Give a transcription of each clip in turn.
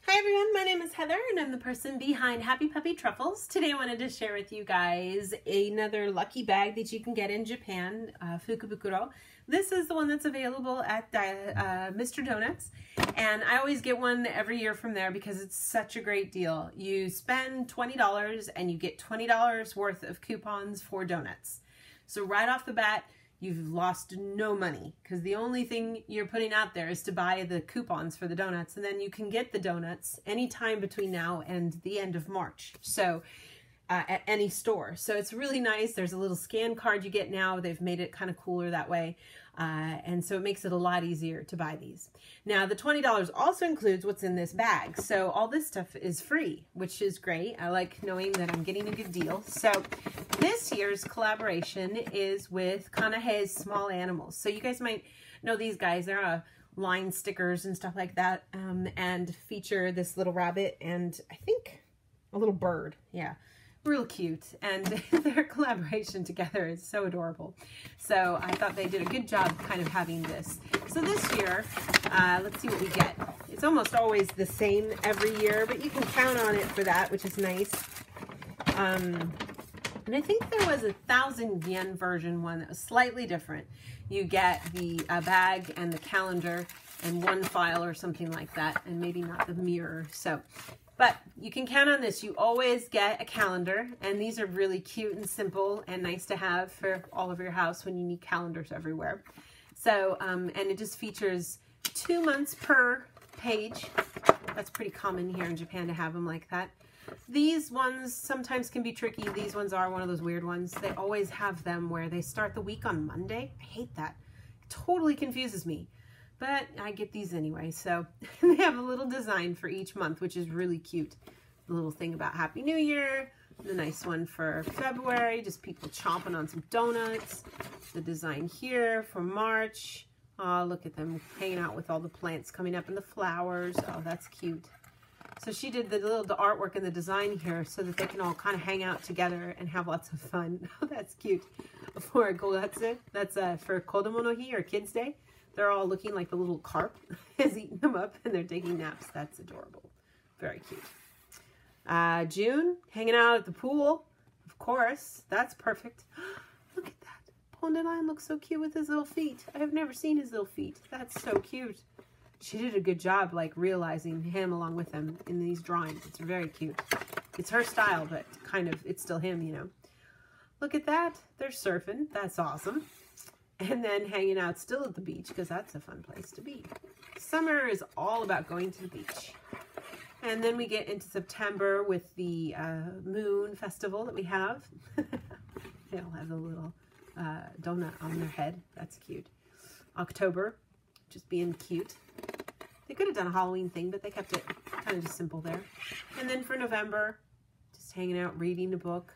Hi everyone, my name is Heather and I'm the person behind Happy Puppy Truffles. Today I wanted to share with you guys another lucky bag that you can get in Japan, Fukubukuro. This is the one that's available at Mr. Donuts, and I always get one every year from there because it's such a great deal. You spend $20 and you get $20 worth of coupons for donuts. So right off the bat, you've lost no money because the only thing you're putting out there is to buy the coupons for the donuts, and then you can get the donuts anytime between now and the end of March. So at any store. So it's really nice. There's a little scan card you get now. They've made it kind of cooler that way. And so it makes it a lot easier to buy these. Now the $20 also includes what's in this bag. So all this stuff is free, which is great. I like knowing that I'm getting a good deal. So this year's collaboration is with Kanahe's Small Animals. So you guys might know these guys. They're line stickers and stuff like that, and feature this little rabbit and I think a little bird. Yeah. Real cute, and their collaboration together is so adorable. So I thought they did a good job kind of having this. So this year, let's see what we get. It's almost always the same every year, but you can count on it for that, which is nice. And I think there was 1,000 yen version one that was slightly different. You get the bag and the calendar and one file or something like that, and maybe not the mirror. So. But you can count on this. You always get a calendar, and these are really cute and simple and nice to have for all of your house when you need calendars everywhere. So, and it just features 2 months per page. That's pretty common here in Japan to have them like that. These ones sometimes can be tricky. These ones are one of those weird ones. They always have them where they start the week on Monday. I hate that. It totally confuses me. But I get these anyway, so they have a little design for each month, which is really cute. The little thing about Happy New Year, the nice one for February, just people chomping on some donuts. The design here for March. Oh, look at them hanging out with all the plants coming up and the flowers. Oh, that's cute. So she did the artwork and the design here so that they can all kind of hang out together and have lots of fun. Oh, that's cute. For Gogatsu, that's for Kodomo no Hi or Kids Day. They're all looking like the little carp is eating them up and they're taking naps. That's adorable. Very cute. June, hanging out at the pool. Of course, that's perfect. Look at that. Pondelion looks so cute with his little feet. I have never seen his little feet. That's so cute. She did a good job like realizing him along with him in these drawings. It's very cute. It's her style, but kind of, it's still him, you know. Look at that. They're surfing. That's awesome. And then hanging out still at the beach because that's a fun place to be. Summer is all about going to the beach. And then we get into September with the moon festival that we have. They all have a little donut on their head. That's cute. October, just being cute. They could have done a Halloween thing, but they kept it kind of just simple there. And then for November, just hanging out, reading a book.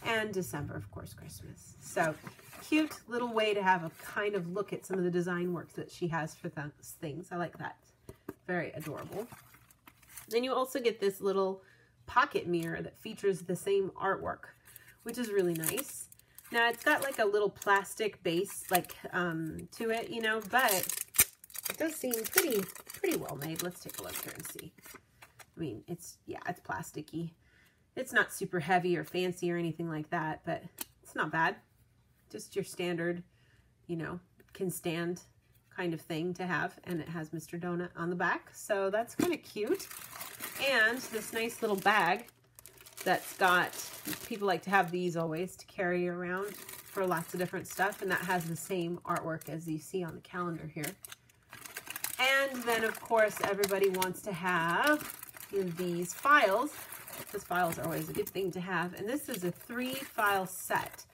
And December, of course, Christmas. So cute little way to have a kind of look at some of the design work that she has for those things. I like that. Very adorable. Then you also get this little pocket mirror that features the same artwork, which is really nice. Now it's got like a little plastic base like to it, you know, but it does seem pretty well made. Let's take a look here and see. I mean, it's plasticky. It's not super heavy or fancy or anything like that, but it's not bad. Just your standard, you know, can stand kind of thing to have. And it has Mr. Donut on the back. So that's kind of cute. And this nice little bag that's got, people like to have these always to carry around for lots of different stuff. And that has the same artwork as you see on the calendar here. And then, of course, everybody wants to have these files. Because files are always a good thing to have. And this is a 3-file set.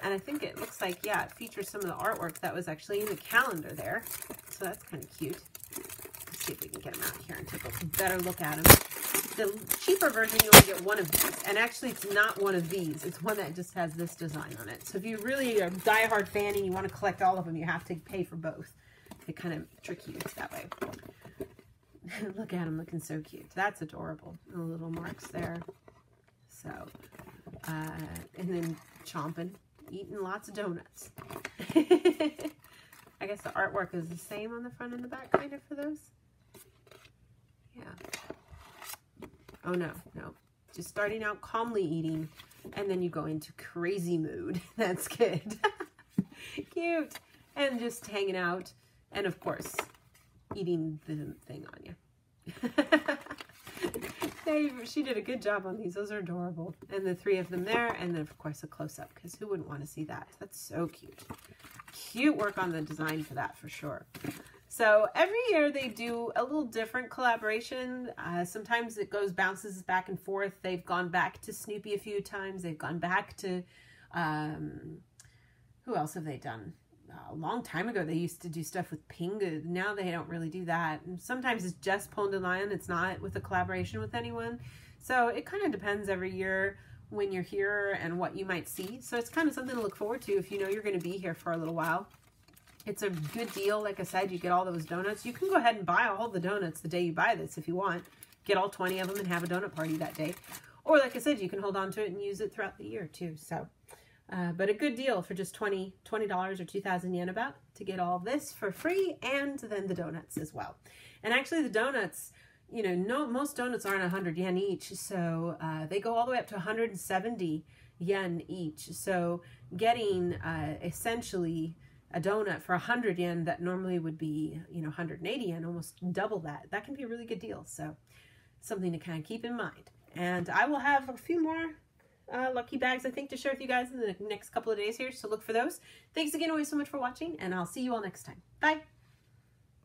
And I think it looks like, yeah, it features some of the artwork that was actually in the calendar there. So that's kind of cute. Let's see if we can get them out here and take a better look at them. The cheaper version, you only get one of these. And actually, it's not one of these. It's one that just has this design on it. So if you really are a diehard fan and you want to collect all of them, you have to pay for both. They kind of trick you that way. Look at him looking so cute. That's adorable. The little marks there. So, and then chomping, eating lots of donuts. I guess the artwork is the same on the front and the back kind of for those. Yeah. Oh no, no. Just starting out calmly eating, and then you go into crazy mood. That's good. Cute. And just hanging out, and of course, eating the thing on you. She did a good job on these. Those are adorable. And the 3 of them there, and then of course a close-up, because who wouldn't want to see that? That's so cute. Cute work on the design for that, for sure. So every year they do a little different collaboration. Sometimes it bounces back and forth. They've gone back to Snoopy a few times. They've gone back to, who else have they done? A long time ago, they used to do stuff with Pingu. Now they don't really do that. And sometimes it's just Pond and Lion. It's not with a collaboration with anyone. So it kind of depends every year when you're here and what you might see. So it's kind of something to look forward to if you know you're going to be here for a little while. It's a good deal. Like I said, you get all those donuts. You can go ahead and buy all the donuts the day you buy this if you want. Get all 20 of them and have a donut party that day. Or like I said, you can hold on to it and use it throughout the year too. So, but a good deal for just $20 or 2,000 yen about to get all this for free, and then the donuts as well. And actually the donuts, you know, most donuts aren't 100 yen each. So they go all the way up to 170 yen each. So getting essentially a donut for 100 yen that normally would be, you know, 180 yen, almost double that. That can be a really good deal. So something to kind of keep in mind. And I will have a few more lucky bags, I think, to share with you guys in the next couple of days here. So look for those. Thanks again always so much for watching, and I'll see you all next time. Bye.